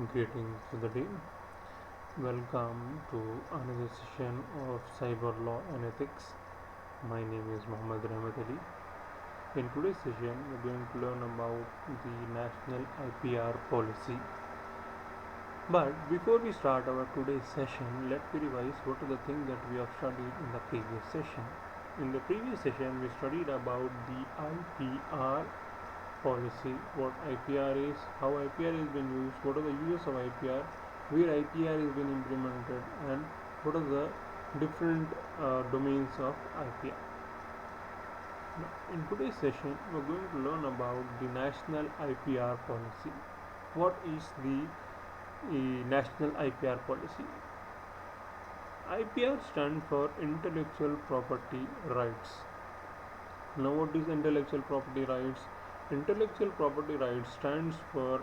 Greetings to the day. Welcome to another session of Cyber Law and Ethics. My name is Muhammad Rahmat Ali. In today's session, we're going to learn about the National IPR Policy. But before we start our today's session, let me revise what are the things that we have studied in the previous session. In the previous session, we studied about the IPR policy, what IPR is, how IPR is being used, what are the uses of IPR, where IPR is being implemented, and what are the different domains of IPR. Now, in today's session, we're going to learn about the National IPR Policy. What is the National IPR Policy? IPR stands for Intellectual Property Rights. Now, what is intellectual property rights? Intellectual property rights stands for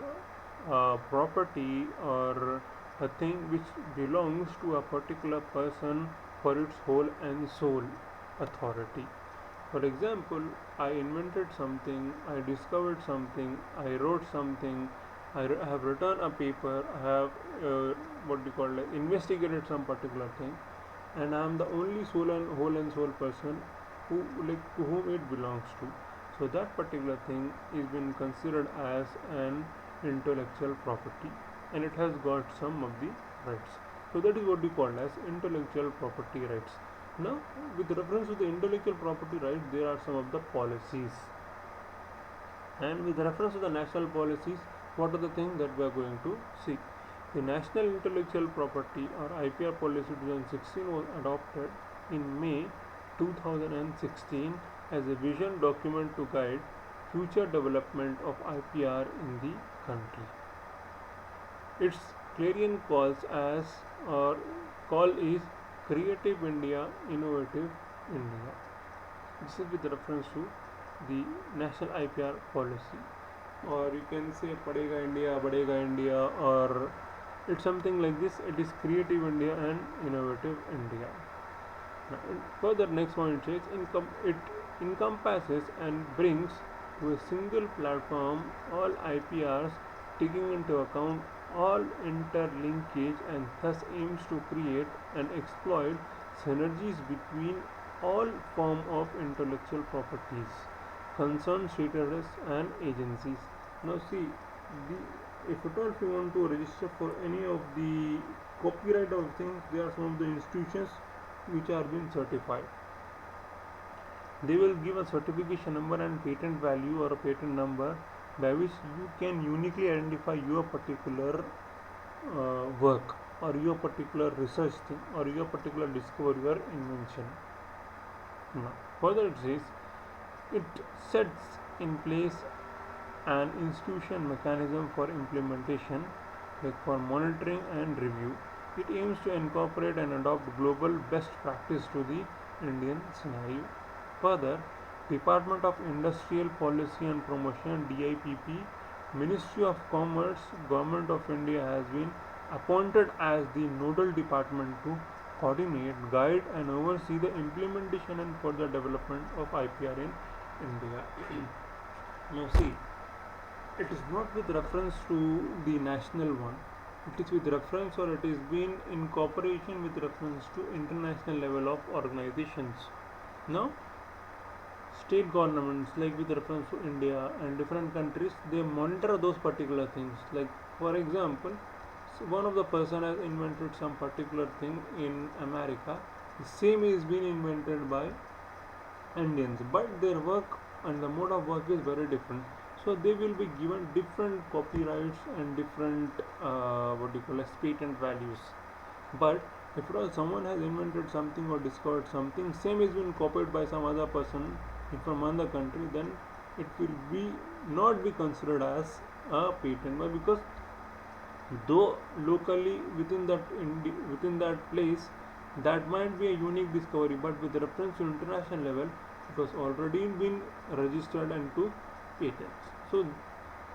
property or a thing which belongs to a particular person for its whole and sole authority. For example, I invented something, I discovered something, I wrote something, have written a paper, I have investigated some particular thing, and I am the only whole and sole person to whom it belongs to. So that particular thing is been considered as an intellectual property, and it has got some of the rights. So that is what we call as intellectual property rights. Now, with reference to the intellectual property rights, there are some of the policies, and with reference to the national policies, what are the things that we are going to see? The National Intellectual Property or IPR Policy 2016 was adopted in May 2016 as a vision document to guide future development of IPR in the country. Its clarion call is Creative India, Innovative India. This is with reference to the National IPR Policy, or you can say Padega India, Badega India, or it's something like this. It is Creative India and Innovative India. Now, further, next one it says it encompasses and brings to a single platform all IPRs, taking into account all interlinkage, and thus aims to create and exploit synergies between all form of intellectual properties, concerned stakeholders and agencies. Now see, if at all if you want to register for any of the copyright of things, there are some of the institutions which are being certified. They will give a certification number and patent value or a patent number by which you can uniquely identify your particular work or your particular research thing or your particular discovery or invention. Now, further it says it sets in place an institution mechanism for implementation, like for monitoring and review. It aims to incorporate and adopt global best practice to the Indian scenario. Further, Department of Industrial Policy and Promotion DIPP, Ministry of Commerce, Government of India has been appointed as the nodal department to coordinate, guide and oversee the implementation and further development of IPR in India. Now see, it is not with reference to the national one, it is with reference or it is been in cooperation with reference to international level of organizations. Now, state governments, like with reference to India and different countries, they monitor those particular things. Like for example, one of the person has invented some particular thing in America, the same is being invented by Indians, but their work and the mode of work is very different. So they will be given different copyrights and different patent values. But if at all someone has invented something or discovered something, same is been copied by some other person from another country, then it will be not be considered as a patent. But because though locally within that place that might be a unique discovery, but with reference to international level it was already been registered into patents. So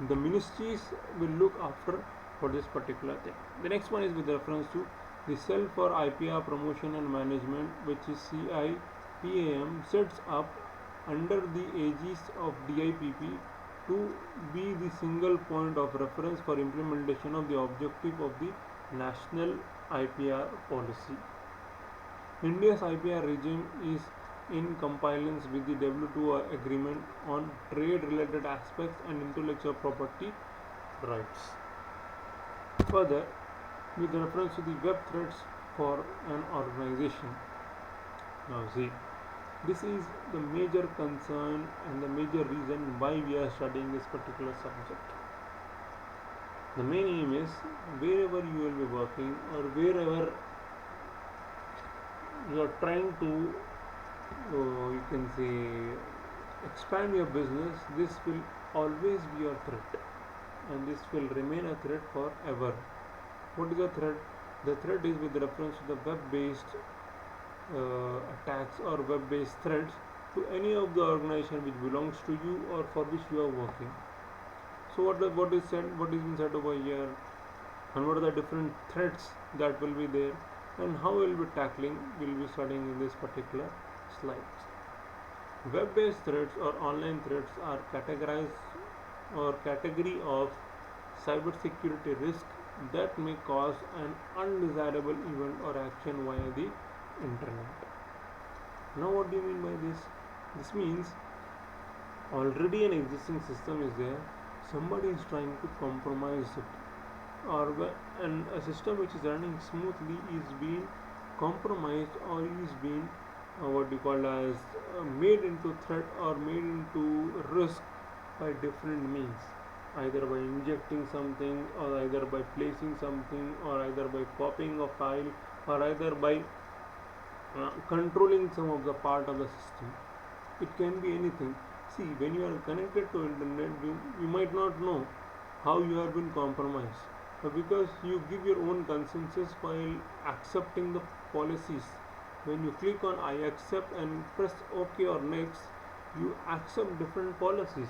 the ministries will look after for this particular thing. The next one is with reference to the Cell for IPR Promotion and Management, which is CIPAM, sets up under the aegis of DIPP to be the single point of reference for implementation of the objective of the national IPR policy. India's IPR regime is in compliance with the WTO agreement on trade related aspects and intellectual property rights. Further, with reference to the web threats for an organization. Now, see, this is the major concern and the major reason why we are studying this particular subject. The main aim is wherever you will be working or wherever you are trying to, you can say, expand your business, this will always be a threat and this will remain a threat forever. What is a threat? The threat is with reference to the web-based attacks or web-based threats to any of the organization which belongs to you or for which you are working. So what is been said over here, and what are the different threats that will be there, and how we'll be tackling, we'll be studying in this particular slides. Web-based threats or online threats are categorized or category of cybersecurity risk that may cause an undesirable event or action via the internet. Now, what do you mean by this? This means already an existing system is there, somebody is trying to compromise it, or and a system which is running smoothly is being compromised or is being what you call as made into threat or made into risk by different means, either by injecting something or either by placing something or either by copying a file or either by controlling some of the part of the system. It can be anything. See, when you are connected to internet, you might not know how you have been compromised, but because you give your own consensus while accepting the policies. When you click on I accept and press OK or next, you accept different policies.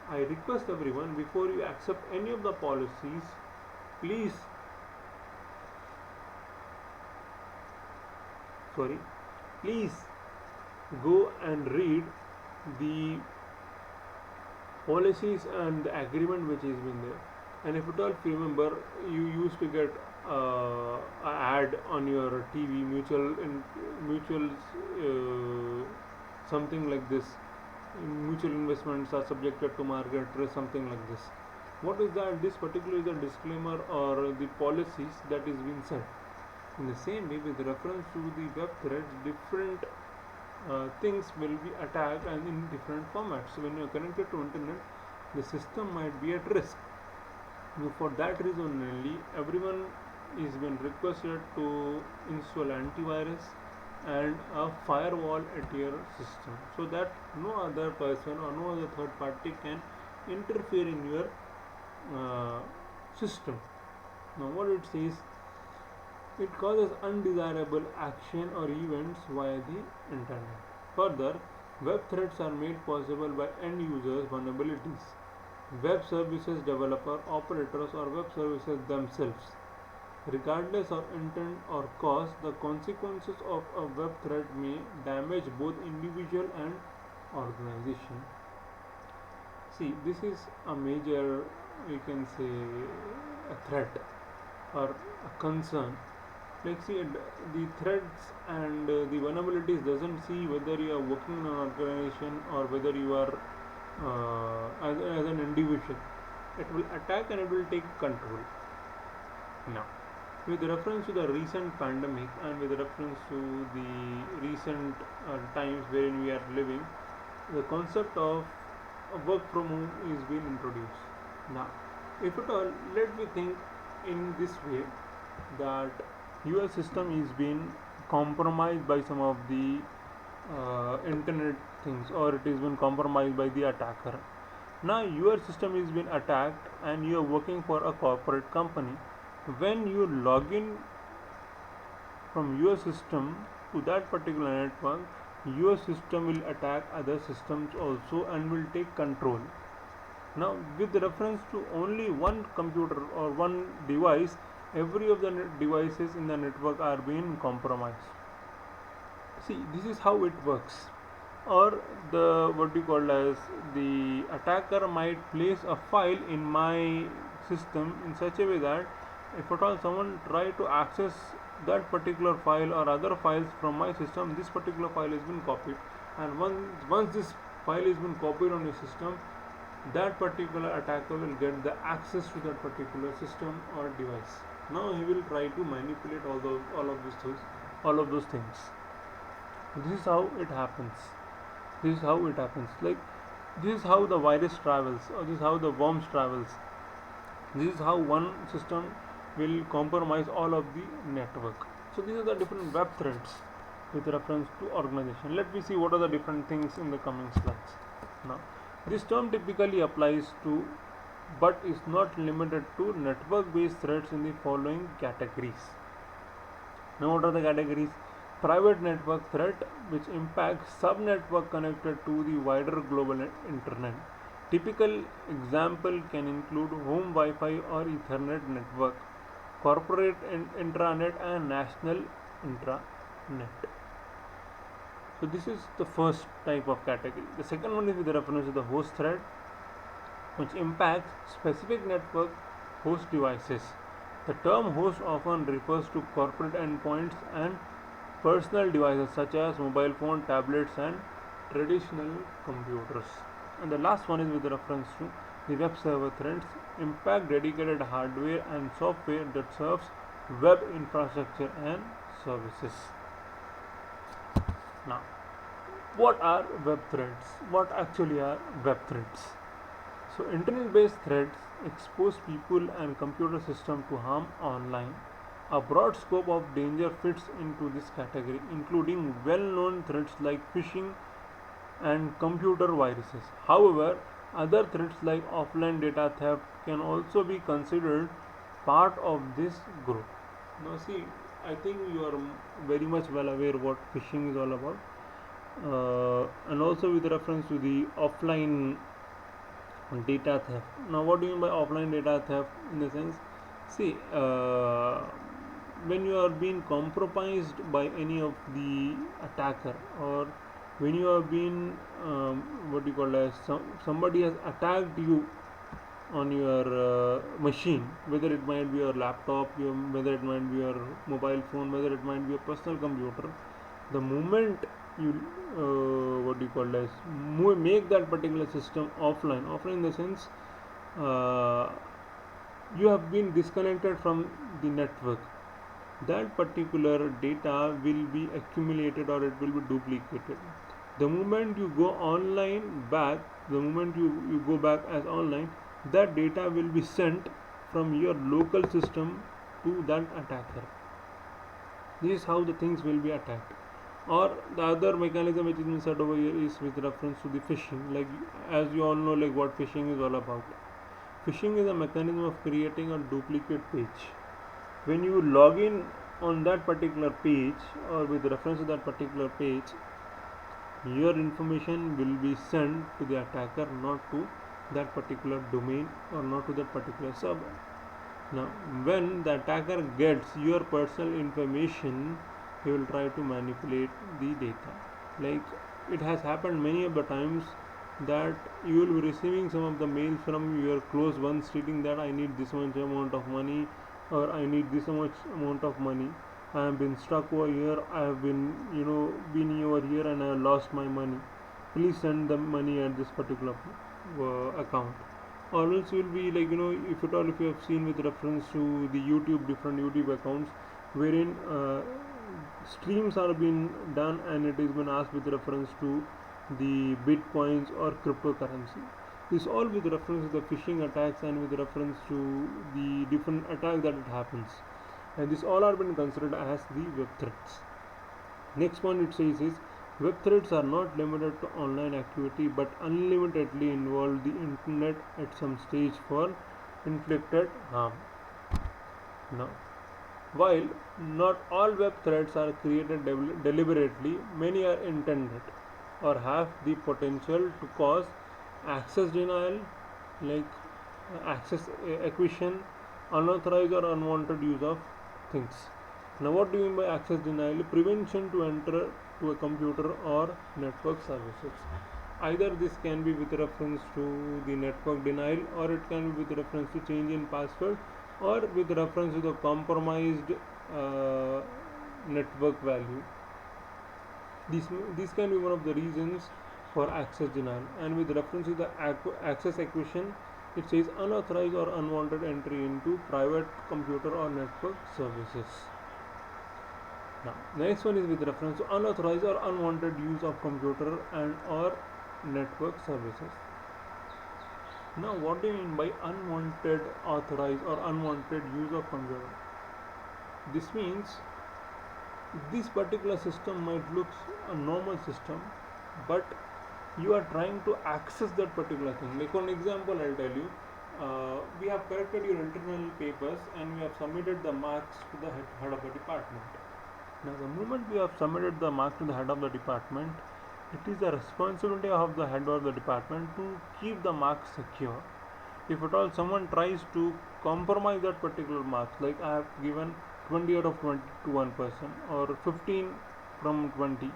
I request everyone, before you accept any of the policies, please go and read the policies and the agreement which has been there. And if at all, if you remember, you used to get an ad on your TV, mutuals, something like this. Mutual investments are subjected to market risk, something like this. What is that? This particular is a disclaimer or the policies that is being said. In the same way, with reference to the web threats, different things will be attacked and in different formats. So when you are connected to internet, the system might be at risk. For that reason only, everyone is being requested to install antivirus and a firewall at your system, so that no other person or no other third party can interfere in your system. Now, what it says, it causes undesirable action or events via the internet. Further, web threats are made possible by end users' vulnerabilities, web services developer, operators, or web services themselves. Regardless of intent or cause, the consequences of a web threat may damage both individual and organization. See, this is a major, you can say, a threat or a concern. Like, see, the threats and the vulnerabilities doesn't see whether you are working in an organization or whether you are as an individual. It will attack and it will take control. Now, with reference to the recent pandemic and with reference to the recent times wherein we are living, the concept of work from home is being introduced. Now, if at all, let me think in this way, that your system is being compromised by some of the internet things, or it is been compromised by the attacker. Now your system is being attacked and you are working for a corporate company. When you log in from your system to that particular network, your system will attack other systems also and will take control. Now, with reference to only one computer or one device, every of the devices in the network are being compromised. See, this is how it works. or the what you call as the attacker might place a file in my system in such a way that if at all someone try to access that particular file or other files from my system, this particular file has been copied, and once this file has been copied on your system, that particular attacker will get the access to that particular system or device. Now he will try to manipulate all of those things. This is how it happens. This is how it happens. Like, this is how the virus travels, or this is how the worms travels. This is how one system will compromise all of the network. So these are the different web threats with reference to organization. Let me see what are the different things in the coming slides. Now, this term typically applies to, but is not limited to, network based threats in the following categories. Now, what are the categories? Private network threat, which impacts subnetwork connected to the wider global internet. Typical example can include home Wi-Fi or Ethernet network, corporate intranet, and national intranet. So this is the first type of category. The second one is with reference to the host threat, which impacts specific network host devices. The term host often refers to corporate endpoints and personal devices such as mobile phone, tablets, and traditional computers. And the last one is with reference to the web server threats, impact dedicated hardware and software that serves web infrastructure and services. Now, what are web threats? What actually are web threats? So, internet based threats expose people and computer systems to harm online. A broad scope of danger fits into this category, including well known threats like phishing and computer viruses. However, other threats like offline data theft can also be considered part of this group. Now, see, I think you are very much well aware what phishing is all about, and also with reference to the offline data theft. Now, what do you mean by offline data theft? In the sense, see, when you are being compromised by any of the attacker, or when you have been what do you call as somebody has attacked you on your machine, whether it might be your laptop, whether it might be your mobile phone, whether it might be a personal computer, the moment you what do you call as make that particular system offline in the sense, uh, you have been disconnected from the network, that particular data will be accumulated or it will be duplicated. The moment you go online back, the moment you go back as online, that data will be sent from your local system to that attacker. This is how the things will be attacked. Or the other mechanism which is been said over here is with reference to the phishing. Like, as you all know, like what phishing is all about. Phishing is a mechanism of creating a duplicate page. When you log in on that particular page, or with reference to that particular page, your information will be sent to the attacker, not to that particular domain or not to that particular server. Now, when the attacker gets your personal information, he will try to manipulate the data. Like, it has happened many of the times that you will be receiving some of the mails from your close ones stating that I need this much amount of money, or I need this much amount of money, I have been stuck over here, I have been been over here and I have lost my money, please send the money at this particular account. Or else you will be like, if at all, if you have seen with reference to the different YouTube accounts wherein streams are being done and it is been asked with reference to the bitcoins or cryptocurrency. This all with reference to the phishing attacks and with reference to the different attacks that it happens, and this all are been considered as the web threats. Next point it says is, web threats are not limited to online activity but unlimitedly involve the internet at some stage for inflicted harm. Now, while not all web threats are created deliberately, many are intended or have the potential to cause access denial, like access acquisition, unauthorized or unwanted use of things. Now, what do you mean by access denial? Prevention to enter to a computer or network services. Either this can be with reference to the network denial, or it can be with reference to change in password, or with reference to the compromised uh, network value. This can be one of the reasons for access denial. And with reference to the access equation, it says unauthorized or unwanted entry into private computer or network services. Now, the next one is with reference to unauthorized or unwanted use of computer and or network services. Now, what do you mean by unwanted authorized or unwanted use of computer? This means this particular system might look a normal system, but you are trying to access that particular thing. Like for an example, I'll tell you, we have corrected your internal papers and we have submitted the marks to the head of the department. Now, the moment we have submitted the marks to the head of the department, it is the responsibility of the head of the department to keep the marks secure. If at all someone tries to compromise that particular marks, like I have given 20 out of 20 to one person or 15 from 20,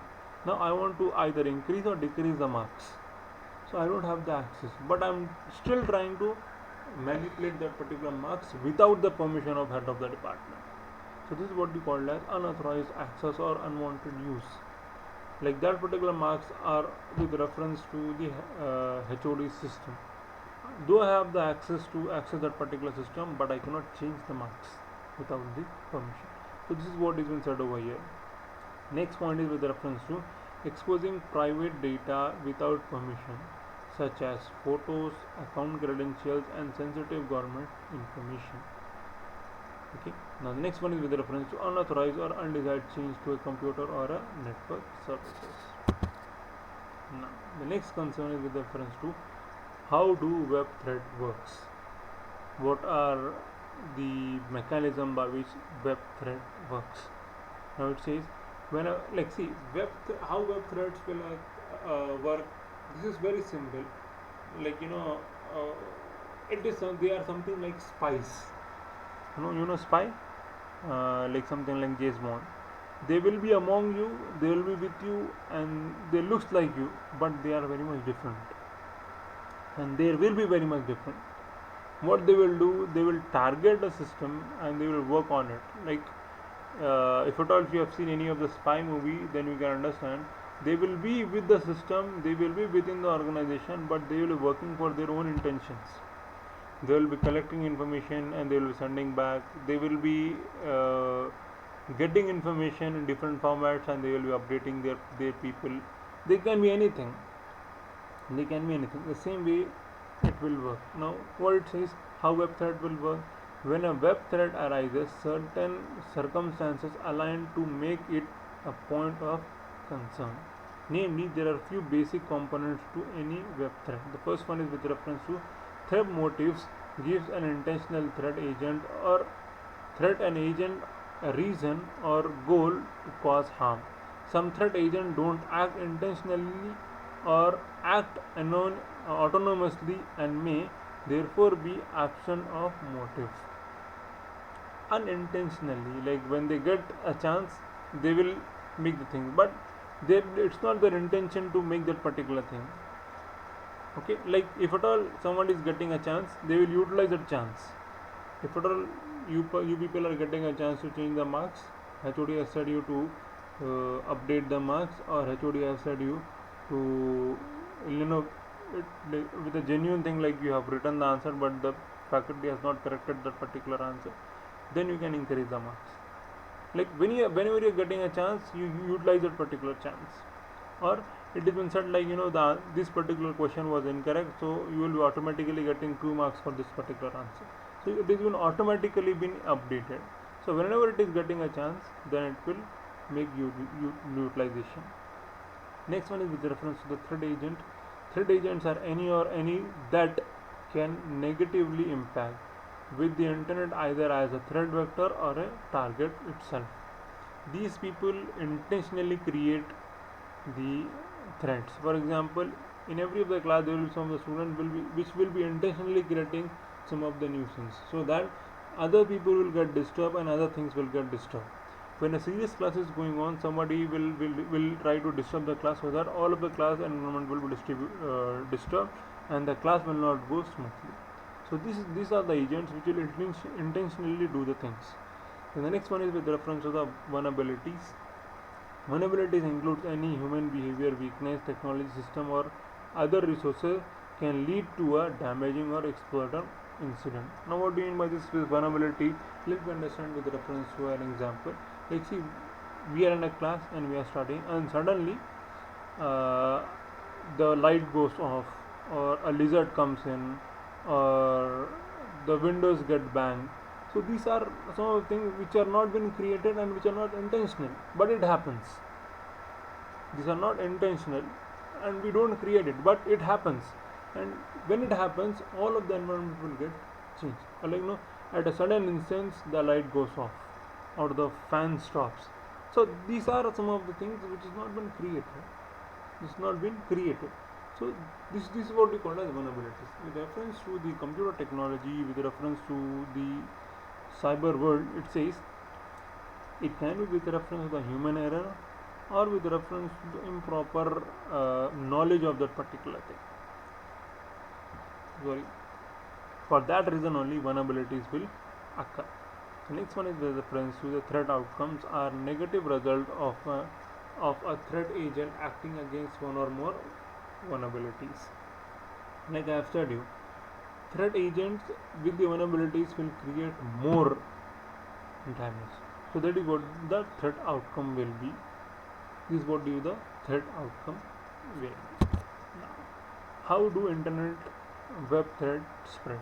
now I want to either increase or decrease the marks, so I don't have the access, but I'm still trying to manipulate that particular marks without the permission of head of the department. So this is what we call as unauthorized access or unwanted use. Like that particular marks are with reference to the HOD system. Though I have the access to access that particular system, but I cannot change the marks without the permission. So this is what is been said over here. Next point is with reference to exposing private data without permission, such as photos, account credentials, and sensitive government information. Okay. Now the next one is with reference to unauthorized or undesired change to a computer or a network services. Now the next concern is with reference to how do web threat works. What are the mechanism by which web threat works? Now it says when like see how web threats will work. This is very simple. Like it is they are something like spies. Spy, like something like James Bond. They will be among you, they will be with you, and they looks like you, but they are very much different. And they will be very much different. What they will do, they will target a system and they will work on it. Like if at all if you have seen any of the spy movie, then you can understand they will be with the system, they will be within the organization, but they will be working for their own intentions. They will be collecting information and they will be sending back. They will be getting information in different formats and they will be updating their people. They can be anything. The same way it will work. Now what it says, how web threat will work. When a web threat arises, certain circumstances align to make it a point of concern. Namely, there are few basic components to any web threat. The first one is with reference to threat motives, gives an intentional threat agent or threat an agent a reason or goal to cause harm. Some threat agents don't act intentionally or act autonomously and may therefore be absent of motive. Unintentionally, like when they get a chance, they will make the thing, but it's not their intention to make that particular thing. Okay, like if at all someone is getting a chance, they will utilize that chance. If at all you people are getting a chance to change the marks, HOD has said you to update the marks, or HOD has said you to with a genuine thing, like you have written the answer but the faculty has not corrected that particular answer, then you can increase the marks. Like whenever you're getting a chance, you utilize that particular chance. Or it has been said like this particular question was incorrect, so you will be automatically getting 2 marks for this particular answer. So it is been automatically been updated. So whenever it is getting a chance, then it will make utilization. Next one is with reference to the threat agent. Threat agents are any that can negatively impact with the internet either as a threat vector or a target itself. These people intentionally create the threats. For example, in every of the class there will be some of the students which will be intentionally creating some of the nuisance, so that other people will get disturbed and other things will get disturbed. when a serious class is going on, somebody will try to disturb the class, so that all of the class environment will be disturbed, and the class will not go smoothly. So these are the agents which will intentionally do the things. And the next one is with reference to the vulnerabilities. Vulnerabilities includes any human behavior weakness, technology system, or other resources can lead to a damaging or exploitive incident. Now, what do you mean by this with vulnerability? Let me understand with reference to an example. Like, see, we are in a class and we are studying, and suddenly uh, the light goes off, or a lizard comes in, or the windows get banged. So these are some of the things which are not been created and which are not intentional, but it happens. These are not intentional, and we don't create it, but it happens. And when it happens, all of the environment will get changed. Like, at a sudden instance, the light goes off, or the fan stops. So these are some of the things which has not been created. It's not been created. So this is what we call as vulnerabilities. With reference to the computer technology, with reference to the cyber world, it says it can be with reference to the human error, or with reference to improper knowledge of that particular thing. Sorry. For that reason only vulnerabilities will occur. The next one is with reference to the threat outcomes are negative result of a threat agent acting against one or more vulnerabilities. Like I have said you, threat agents with the vulnerabilities will create more damage. So that is what the threat outcome will be. This is what the threat outcome will be. Now, how do internet web threats spread?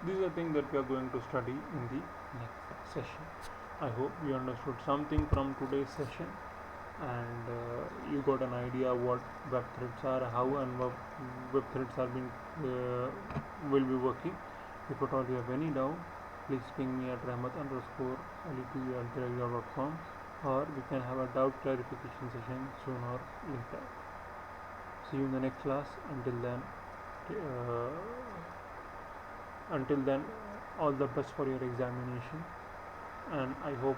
These are things that we are going to study in the next session. I hope you understood something from today's session, and you got an idea what web threats are, how and web threats are being will be working. If at all you have any doubt, please ping me at rahmat_ali2@telegram.com, or we can have a doubt clarification session soon or later. See you in the next class. Until then, all the best for your examination, and I hope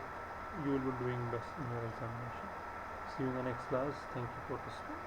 you will be doing best in your examination. See you in the next class. Thank you for listening.